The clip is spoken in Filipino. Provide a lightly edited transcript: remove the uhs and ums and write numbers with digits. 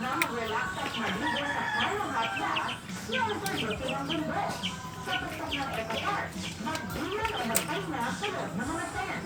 Mag-relax at maligo sa Carlo Hot Bath, na-overbooking ang mundo. Sa pagsak ng FIR, mag-ilan o magpahinga sa loob ng mga tent.